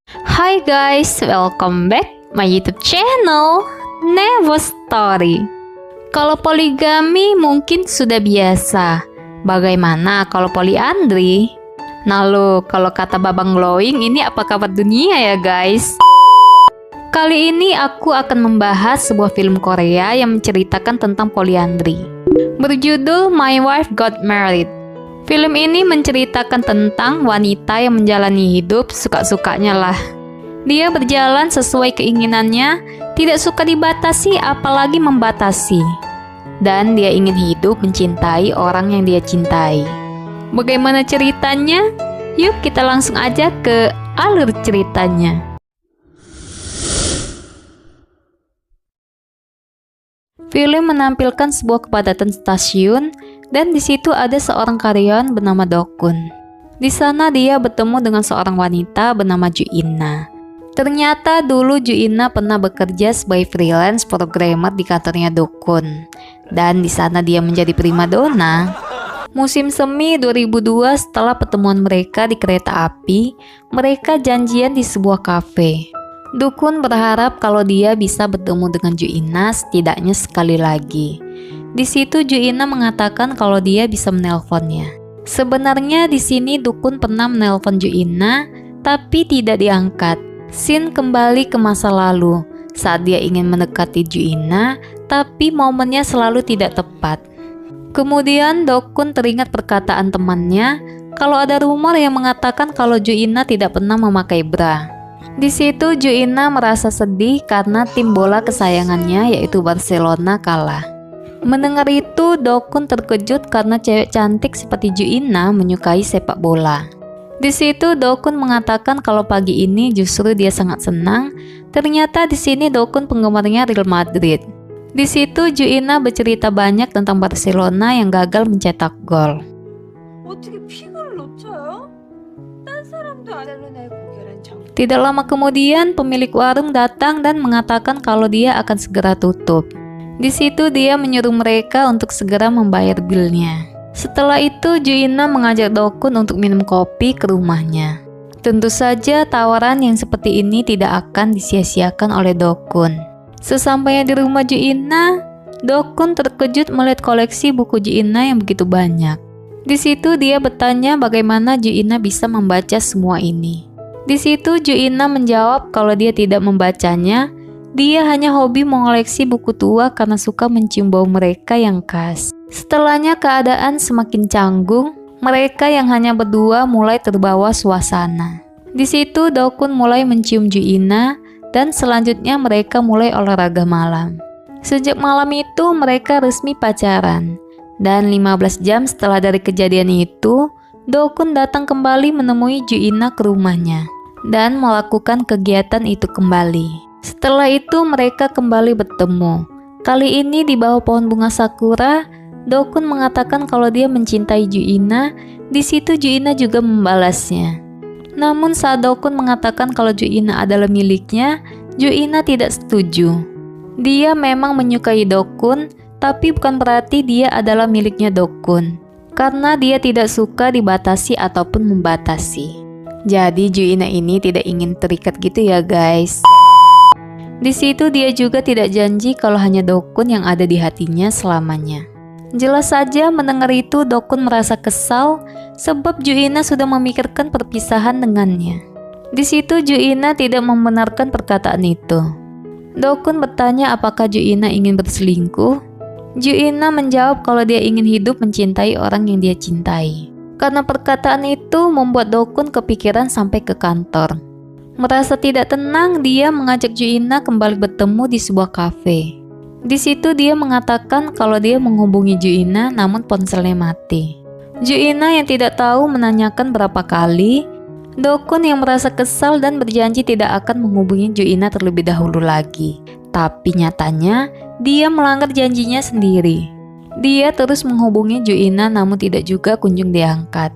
Hi guys, welcome back my YouTube channel Nevo Story. Kalau poligami mungkin sudah biasa. Bagaimana kalau poliandri? Nah lo, kalau kata Babang Glowing, ini apa kabar dunia ya guys? Kali ini aku akan membahas sebuah film Korea yang menceritakan tentang poliandri, berjudul My Wife Got Married. Film ini menceritakan tentang wanita yang menjalani hidup suka-sukanya lah. Dia berjalan sesuai keinginannya, tidak suka dibatasi apalagi membatasi. Dan dia ingin hidup mencintai orang yang dia cintai. Bagaimana ceritanya? Yuk kita langsung aja ke alur ceritanya. Film menampilkan sebuah kepadatan stasiun dan di situ ada seorang karyawan bernama Dokun. Di sana dia bertemu dengan seorang wanita bernama Ju Inna. Ternyata dulu Ju Inna pernah bekerja sebagai freelance programmer di kantornya Dokun. Dan di sana dia menjadi primadona. Musim semi 2002 setelah pertemuan mereka di kereta api, mereka janjian di sebuah kafe. Dokun berharap kalau dia bisa bertemu dengan Ju Inna setidaknya sekali lagi. Di situ Ju Inna mengatakan kalau dia bisa menelponnya. Sebenarnya di sini Dokun pernah menelpon Ju Inna, tapi tidak diangkat. Scene kembali ke masa lalu saat dia ingin mendekati Ju Inna, tapi momennya selalu tidak tepat. Kemudian Dokun teringat perkataan temannya kalau ada rumor yang mengatakan kalau Ju Inna tidak pernah memakai bra. Di situ Ju Inna merasa sedih karena tim bola kesayangannya yaitu Barcelona kalah. Mendengar itu Dokun terkejut karena cewek cantik seperti Ju Inna menyukai sepak bola. Di situ Dokun mengatakan kalau pagi ini justru dia sangat senang. Ternyata di sini Dokun penggemarnya Real Madrid. Di situ Ju Inna bercerita banyak tentang Barcelona yang gagal mencetak gol. Tidak lama kemudian pemilik warung datang dan mengatakan kalau dia akan segera tutup. Di situ dia menyuruh mereka untuk segera membayar bilnya. Setelah itu Ju Inna mengajak Dokun untuk minum kopi ke rumahnya. Tentu saja tawaran yang seperti ini tidak akan disia-siakan oleh Dokun. Sesampainya di rumah Ju Inna, Dokun terkejut melihat koleksi buku Ju Inna yang begitu banyak. Di situ dia bertanya bagaimana Ju Inna bisa membaca semua ini. Di situ Ju Inna menjawab kalau dia tidak membacanya, dia hanya hobi mengoleksi buku tua karena suka mencium bau mereka yang khas. Setelahnya keadaan semakin canggung, mereka yang hanya berdua mulai terbawa suasana. Di situ Dokun mulai mencium Ju Inna dan selanjutnya mereka mulai olahraga malam. Sejak malam itu mereka resmi pacaran. Dan 15 jam setelah dari kejadian itu, Dokun datang kembali menemui Ju Inna ke rumahnya dan melakukan kegiatan itu kembali. Setelah itu mereka kembali bertemu. Kali ini di bawah pohon bunga sakura, Dokun mengatakan kalau dia mencintai Ju Inna. Di situ Ju Inna juga membalasnya. Namun saat Dokun mengatakan kalau Ju Inna adalah miliknya, Ju Inna tidak setuju. Dia memang menyukai Dokun, tapi bukan berarti dia adalah miliknya Dokun, karena dia tidak suka dibatasi ataupun membatasi. Jadi Ju Inna ini tidak ingin terikat gitu ya guys. Di situ dia juga tidak janji kalau hanya Dokun yang ada di hatinya selamanya. Jelas saja mendengar itu Dokun merasa kesal sebab Ju Inna sudah memikirkan perpisahan dengannya. Di situ Ju Inna tidak membenarkan perkataan itu. Dokun bertanya apakah Ju Inna ingin berselingkuh. Ju Inna menjawab kalau dia ingin hidup mencintai orang yang dia cintai. Karena perkataan itu membuat Dokun kepikiran sampai ke kantor. Merasa tidak tenang, dia mengajak Ju Inna kembali bertemu di sebuah kafe. Di situ dia mengatakan kalau dia menghubungi Ju Inna namun ponselnya mati. Ju Inna yang tidak tahu menanyakan berapa kali. Dokun yang merasa kesal dan berjanji tidak akan menghubungi Ju Inna terlebih dahulu lagi. Tapi nyatanya dia melanggar janjinya sendiri. Dia terus menghubungi Ju Inna namun tidak juga kunjung diangkat.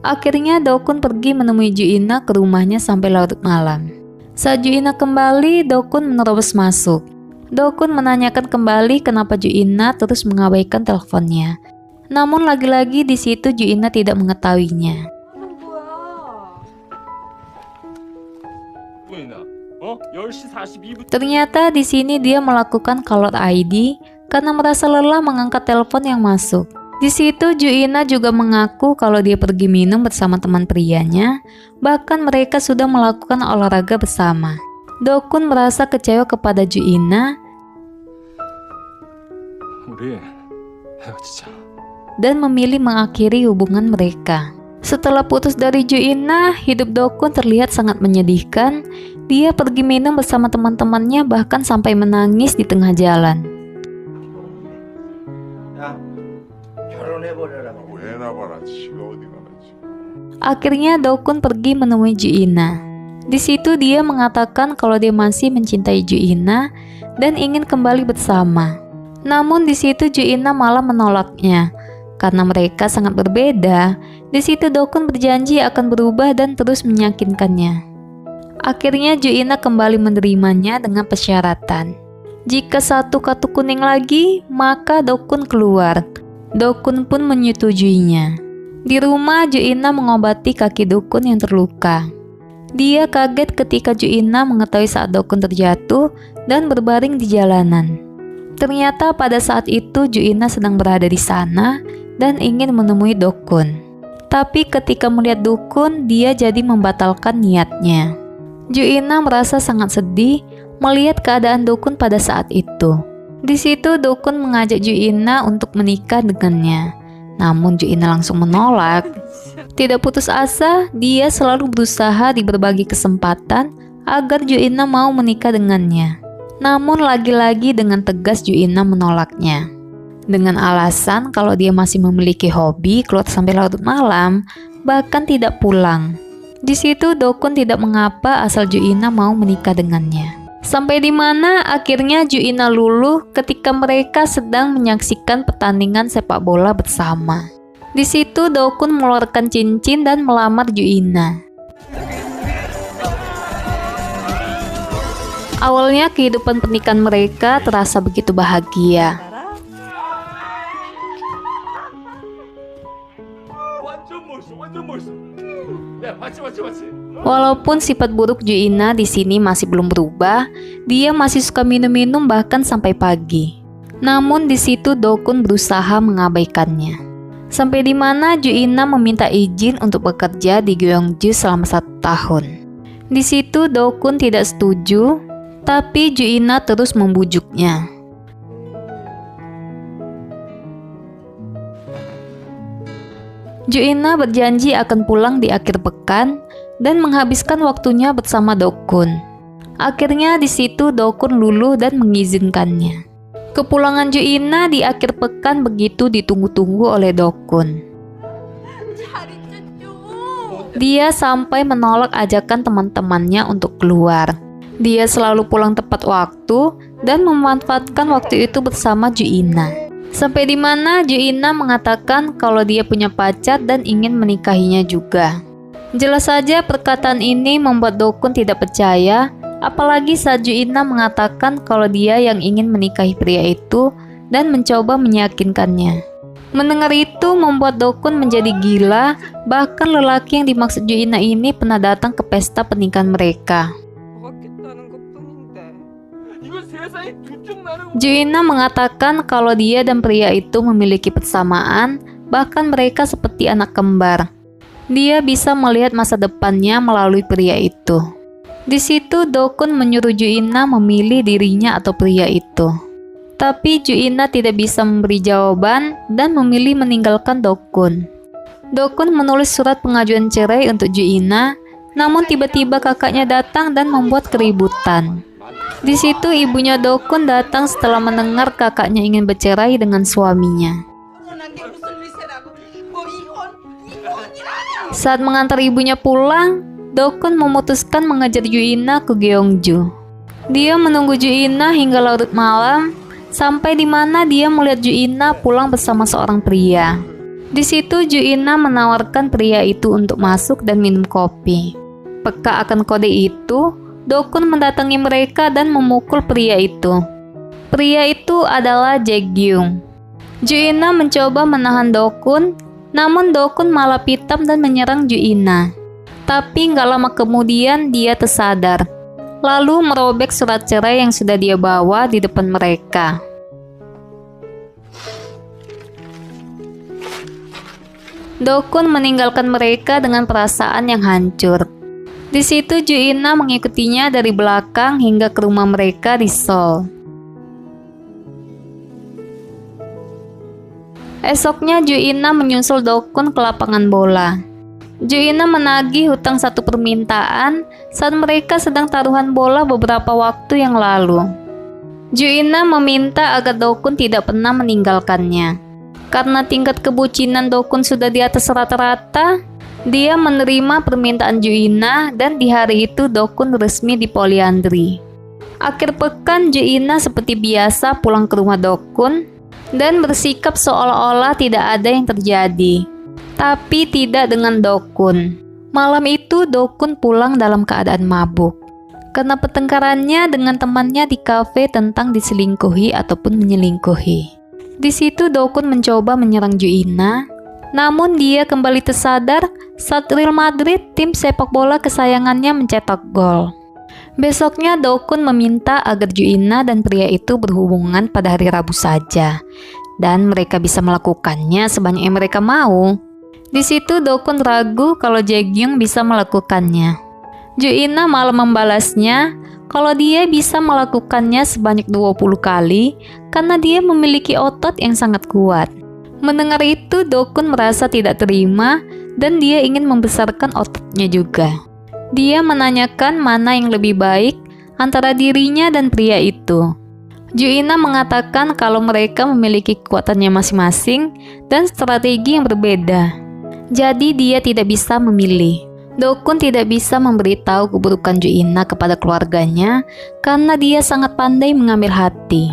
Akhirnya Dokun pergi menemui Ju Inna ke rumahnya sampai larut malam. Saat Ju Inna kembali, Dokun menerobos masuk. Dokun menanyakan kembali kenapa Ju Inna terus mengabaikan teleponnya. Namun lagi-lagi di situ Juina tidak mengetahuinya. Ternyata di sini dia melakukan caller ID karena merasa lelah mengangkat telepon yang masuk. Di situ Juina juga mengaku kalau dia pergi minum bersama teman prianya, bahkan mereka sudah melakukan olahraga bersama. Dokun merasa kecewa kepada Juina dan memilih mengakhiri hubungan mereka. Setelah putus dari Juina, hidup Dokun terlihat sangat menyedihkan. Dia pergi minum bersama teman-temannya bahkan sampai menangis di tengah jalan. Akhirnya Dokun pergi menemui Juina. Di situ dia mengatakan kalau dia masih mencintai Juina dan ingin kembali bersama. Namun di situ Juina malah menolaknya. Karena mereka sangat berbeda, di situ Dokun berjanji akan berubah dan terus meyakinkannya. Akhirnya Juina kembali menerimanya dengan persyaratan. Jika satu kartu kuning lagi, maka Dokun keluar. Dokun pun menyetujuinya. Di rumah, Juina mengobati kaki Dokun yang terluka. Dia kaget ketika Juina mengetahui saat Dokun terjatuh dan berbaring di jalanan. Ternyata pada saat itu Juina sedang berada di sana dan ingin menemui Dokun. Tapi ketika melihat Dokun, dia jadi membatalkan niatnya. Juina merasa sangat sedih melihat keadaan Dokun pada saat itu. Di situ Dokun mengajak Juina untuk menikah dengannya. Namun Juina langsung menolak. Tidak putus asa, dia selalu berusaha di berbagai kesempatan agar Juina mau menikah dengannya. Namun lagi-lagi dengan tegas Juina menolaknya. Dengan alasan kalau dia masih memiliki hobi keluar sampai larut malam, bahkan tidak pulang. Di situ Dokun tidak mengapa asal Juina mau menikah dengannya. Sampai di mana akhirnya Juina luluh ketika mereka sedang menyaksikan pertandingan sepak bola bersama. Di situ Dokun mengeluarkan cincin dan melamar Juina. Awalnya kehidupan pernikahan mereka terasa begitu bahagia. Walaupun sifat buruk Juina di sini masih belum berubah, dia masih suka minum-minum bahkan sampai pagi. Namun di situ Dokun berusaha mengabaikannya. Sampai di mana Juina meminta izin untuk bekerja di Gyeongju selama 1 tahun. Di situ Dokun tidak setuju, tapi Juina terus membujuknya. Juina berjanji akan pulang di akhir pekan dan menghabiskan waktunya bersama Dokun. Akhirnya di situ Dokun luluh dan mengizinkannya. Kepulangan Juina di akhir pekan begitu ditunggu-tunggu oleh Dokun. Dia sampai menolak ajakan teman-temannya untuk keluar. Dia selalu pulang tepat waktu dan memanfaatkan waktu itu bersama Juina. Sampai di mana Juina mengatakan kalau dia punya pacar dan ingin menikahinya juga. Jelas saja perkataan ini membuat Dokun tidak percaya, apalagi saat Juina mengatakan kalau dia yang ingin menikahi pria itu dan mencoba meyakinkannya. Mendengar itu membuat Dokun menjadi gila, bahkan lelaki yang dimaksud Juina ini pernah datang ke pesta pernikahan mereka. Juina mengatakan kalau dia dan pria itu memiliki persamaan, bahkan mereka seperti anak kembar. Dia bisa melihat masa depannya melalui pria itu. Di situ Dokun menyuruh Juina memilih dirinya atau pria itu. Tapi Juina tidak bisa memberi jawaban dan memilih meninggalkan Dokun. Dokun menulis surat pengajuan cerai untuk Juina, namun tiba-tiba kakaknya datang dan membuat keributan. Di situ ibunya Dokun datang setelah mendengar kakaknya ingin bercerai dengan suaminya. Saat mengantar ibunya pulang, Dokun memutuskan mengejar Juina ke Gyeongju. Dia menunggu Juina hingga larut malam, sampai di mana dia melihat Juina pulang bersama seorang pria. Di situ Juina menawarkan pria itu untuk masuk dan minum kopi. Peka akan kode itu, Dokun mendatangi mereka dan memukul pria itu. Pria itu adalah Jae-gyung. Juina mencoba menahan Dokun, namun Dokun malah pitam dan menyerang Juina. Tapi nggak lama kemudian dia tersadar, lalu merobek surat cerai yang sudah dia bawa di depan mereka. Dokun meninggalkan mereka dengan perasaan yang hancur. Di situ Juina mengikutinya dari belakang hingga ke rumah mereka di Seoul. Esoknya Juina menyusul Dokun ke lapangan bola. Juina menagih hutang satu permintaan saat mereka sedang taruhan bola beberapa waktu yang lalu. Juina meminta agar Dokun tidak pernah meninggalkannya. Karena tingkat kebucinan Dokun sudah di atas rata-rata, dia menerima permintaan Juina dan di hari itu Dokun resmi dipoliandri. Akhir pekan Juina seperti biasa pulang ke rumah Dokun dan bersikap seolah-olah tidak ada yang terjadi. Tapi tidak dengan Dokun. Malam itu Dokun pulang dalam keadaan mabuk karena pertengkarannya dengan temannya di kafe tentang diselingkuhi ataupun menyelingkuhi. Di situ Dokun mencoba menyerang Juina, namun dia kembali tersadar saat Real Madrid, tim sepak bola kesayangannya, mencetak gol. Besoknya Dokun meminta agar Juina dan pria itu berhubungan pada hari Rabu saja, dan mereka bisa melakukannya sebanyak yang mereka mau. Di situ Dokun ragu kalau Jaekyung bisa melakukannya. Juina malah membalasnya kalau dia bisa melakukannya sebanyak 20 kali karena dia memiliki otot yang sangat kuat. Mendengar itu Dokun merasa tidak terima dan dia ingin membesarkan ototnya juga. Dia menanyakan mana yang lebih baik antara dirinya dan pria itu. Juina mengatakan kalau mereka memiliki kekuatannya masing-masing dan strategi yang berbeda. Jadi dia tidak bisa memilih. Dokun tidak bisa memberitahu keburukan Juina kepada keluarganya karena dia sangat pandai mengambil hati.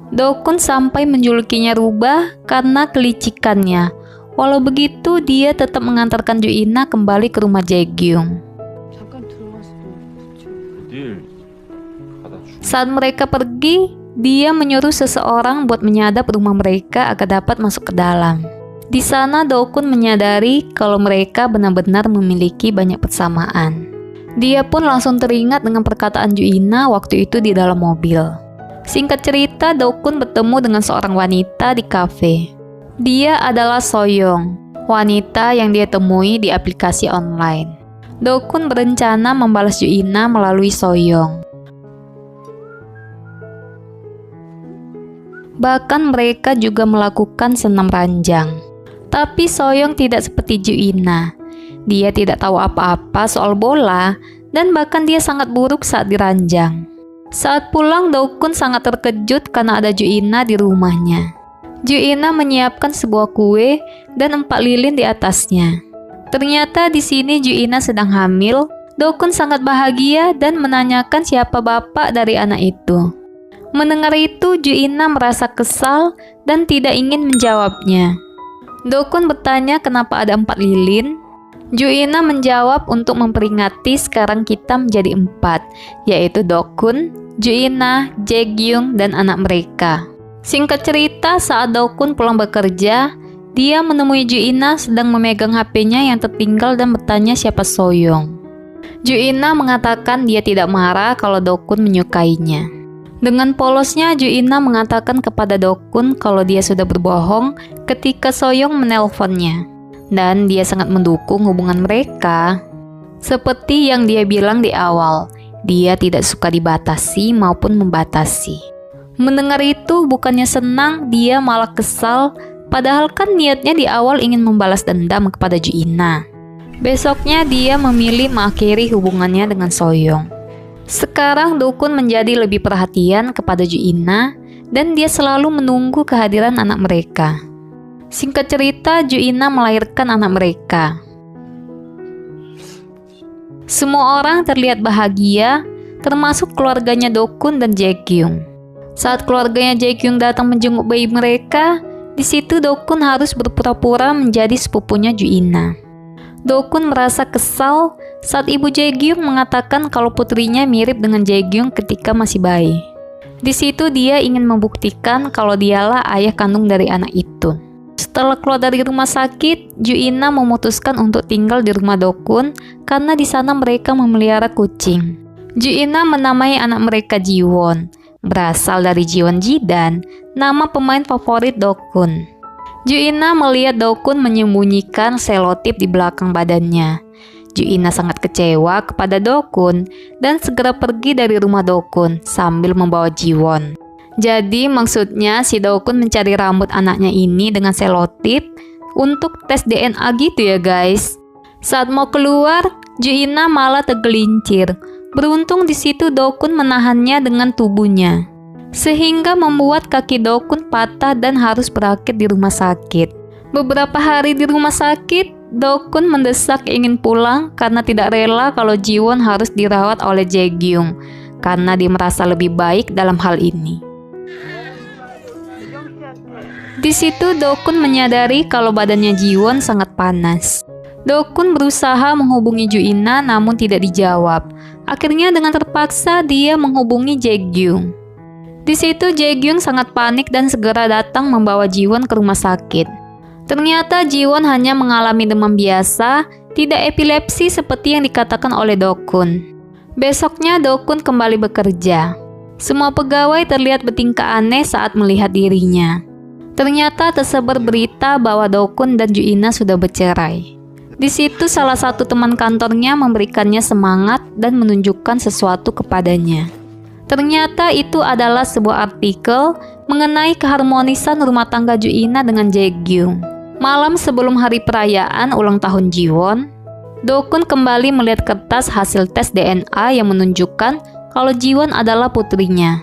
Dokun sampai menjulukinya Rubah karena kelicikannya. Walau begitu, dia tetap mengantarkan Juina kembali ke rumah Jaekyung. Saat mereka pergi, dia menyuruh seseorang buat menyadap rumah mereka agar dapat masuk ke dalam. Di sana Dokun menyadari kalau mereka benar-benar memiliki banyak persamaan. Dia pun langsung teringat dengan perkataan Juina waktu itu di dalam mobil. Singkat cerita, Dokun bertemu dengan seorang wanita di kafe. Dia adalah Soyoung, wanita yang dia temui di aplikasi online. Dokun berencana membalas Juina melalui Soyoung. Bahkan mereka juga melakukan senam ranjang. Tapi Soyoung tidak seperti Juina. Dia tidak tahu apa-apa soal bola dan bahkan dia sangat buruk saat diranjang. Saat pulang, Dokun sangat terkejut karena ada Juina di rumahnya. Juina menyiapkan sebuah kue dan 4 lilin di atasnya. Ternyata di sini Juina sedang hamil. Dokun sangat bahagia dan menanyakan siapa bapak dari anak itu. Mendengar itu, Juina merasa kesal dan tidak ingin menjawabnya. Dokun bertanya kenapa ada 4 lilin. Juina menjawab untuk memperingati sekarang kita menjadi 4, yaitu Dokun, Juina, Jaekyung, dan anak mereka. Singkat cerita, saat Dokun pulang bekerja, dia menemui Juina sedang memegang HP-nya yang tertinggal dan bertanya siapa Soyoung. Juina mengatakan dia tidak marah kalau Dokun menyukainya. Dengan polosnya, Juina mengatakan kepada Dokun kalau dia sudah berbohong ketika Soyoung menelponnya, dan dia sangat mendukung hubungan mereka. Seperti yang dia bilang di awal, dia tidak suka dibatasi maupun membatasi. Mendengar itu, bukannya senang, dia malah kesal, padahal kan niatnya di awal ingin membalas dendam kepada Juina. Besoknya dia memilih mengakhiri hubungannya dengan Soyoung. Sekarang Dokun menjadi lebih perhatian kepada Juina dan dia selalu menunggu kehadiran anak mereka. Singkat cerita, Juina melahirkan anak mereka. Semua orang terlihat bahagia, termasuk keluarganya Dokun dan Jaekyung. Saat keluarganya Jaekyung datang menjenguk bayi mereka, di situ Dokun harus berpura-pura menjadi sepupunya Juina. Dokun merasa kesal saat ibu Jaekyung mengatakan kalau putrinya mirip dengan Jaekyung ketika masih bayi. Di situ dia ingin membuktikan kalau dialah ayah kandung dari anak itu. Setelah keluar dari rumah sakit, Ju-ina memutuskan untuk tinggal di rumah Dokun karena di sana mereka memelihara kucing. Ju-ina menamai anak mereka Jiwon, berasal dari Jiwon Jidan, nama pemain favorit Dokun. Ju-ina melihat Dokun menyembunyikan selotip di belakang badannya. Ju-ina sangat kecewa kepada Dokun dan segera pergi dari rumah Dokun sambil membawa Jiwon. Jadi maksudnya si Dokun mencari rambut anaknya ini dengan selotip untuk tes DNA gitu ya guys. Saat mau keluar, Ju-ina malah tergelincir. Beruntung di situ Dokun menahannya dengan tubuhnya, sehingga membuat kaki Dokun patah dan harus berakhir di rumah sakit. Beberapa hari di rumah sakit, Dokun mendesak ingin pulang karena tidak rela kalau Jiwon harus dirawat oleh Jae-gyung karena dia merasa lebih baik dalam hal ini. Di situ Dokun menyadari kalau badannya Jiwon sangat panas. Dokun berusaha menghubungi Ju-ina namun tidak dijawab. Akhirnya dengan terpaksa dia menghubungi Jae-gyung. Di situ Jae-gyung sangat panik dan segera datang membawa Jiwon ke rumah sakit. Ternyata Jiwon hanya mengalami demam biasa, tidak epilepsi seperti yang dikatakan oleh Dokun. Besoknya Dokun kembali bekerja. Semua pegawai terlihat bertingkah aneh saat melihat dirinya. Ternyata tersebar berita bahwa Dokun dan Ju-ina sudah bercerai. Di situ salah satu teman kantornya memberikannya semangat dan menunjukkan sesuatu kepadanya. Ternyata itu adalah sebuah artikel mengenai keharmonisan rumah tangga Ju-ina dengan Jae-gyung. Malam sebelum hari perayaan ulang tahun Jiwon, Dokun kembali melihat kertas hasil tes DNA yang menunjukkan kalau Jiwon adalah putrinya.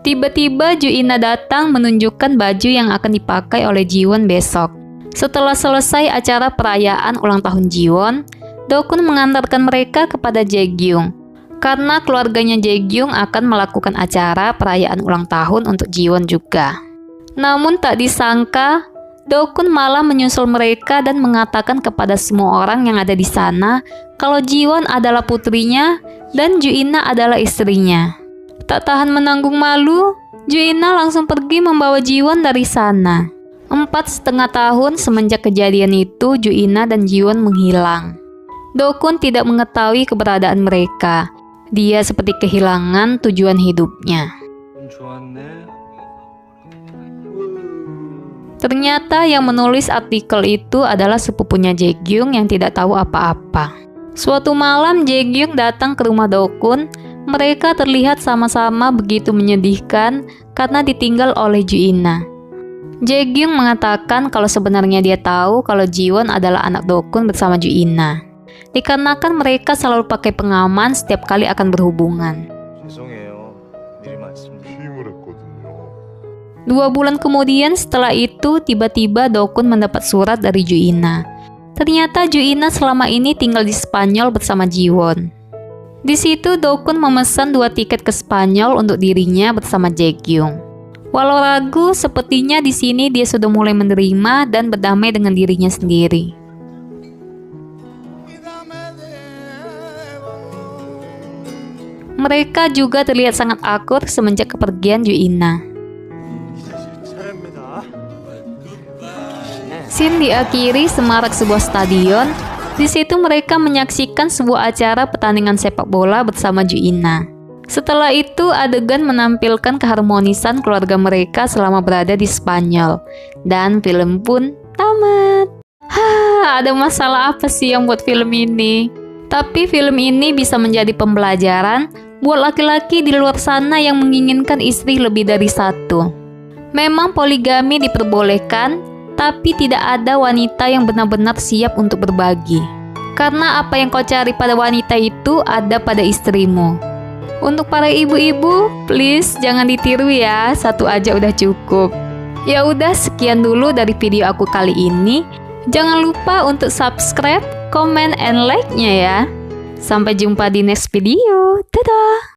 Tiba-tiba Ju-ina datang menunjukkan baju yang akan dipakai oleh Jiwon besok. Setelah selesai acara perayaan ulang tahun Jiwon, Dokun mengantarkan mereka kepada Jae-gyung karena keluarganya Jae-gyung akan melakukan acara perayaan ulang tahun untuk Jiwon juga. Namun tak disangka, Dokun malah menyusul mereka dan mengatakan kepada semua orang yang ada di sana kalau Jiwon adalah putrinya dan Ju-ina adalah istrinya. Tak tahan menanggung malu, Ju-ina langsung pergi membawa Jiwon dari sana. 4,5 tahun semenjak kejadian itu, Ju-ina dan Jiwon menghilang. Dokun tidak mengetahui keberadaan mereka. Dia seperti kehilangan tujuan hidupnya. Ternyata yang menulis artikel itu adalah sepupunya Jae-gyung yang tidak tahu apa-apa. Suatu malam Jae-gyung datang ke rumah Dokun. Mereka terlihat sama-sama begitu menyedihkan karena ditinggal oleh Ju-ina. Jae-gyung mengatakan kalau sebenarnya dia tahu kalau Jiwon adalah anak Dokun bersama Ju-ina, dikarenakan mereka selalu pakai pengaman setiap kali akan berhubungan. 2 bulan kemudian setelah itu, tiba-tiba Dokun mendapat surat dari Ju-ina. Ternyata Ju-ina selama ini tinggal di Spanyol bersama Jiwon. Di situ Dokun memesan 2 tiket ke Spanyol untuk dirinya bersama Jae-gyung. Walau ragu, sepertinya di sini dia sudah mulai menerima dan berdamai dengan dirinya sendiri. Mereka juga terlihat sangat akur semenjak kepergian Ju-ina. Scene diakhiri semarak sebuah stadion. Di situ mereka menyaksikan sebuah acara pertandingan sepak bola bersama Ju-ina. Setelah itu, adegan menampilkan keharmonisan keluarga mereka selama berada di Spanyol. Dan film pun tamat. Ada masalah apa sih yang buat film ini? Tapi film ini bisa menjadi pembelajaran buat laki-laki di luar sana yang menginginkan istri lebih dari satu. Memang poligami diperbolehkan, tapi tidak ada wanita yang benar-benar siap untuk berbagi. Karena apa yang kau cari pada wanita itu ada pada istrimu. Untuk para ibu-ibu, please jangan ditiru ya, satu aja udah cukup. Ya udah, sekian dulu dari video aku kali ini. Jangan lupa untuk subscribe, comment, and like-nya ya. Sampai jumpa di next video. Dadah!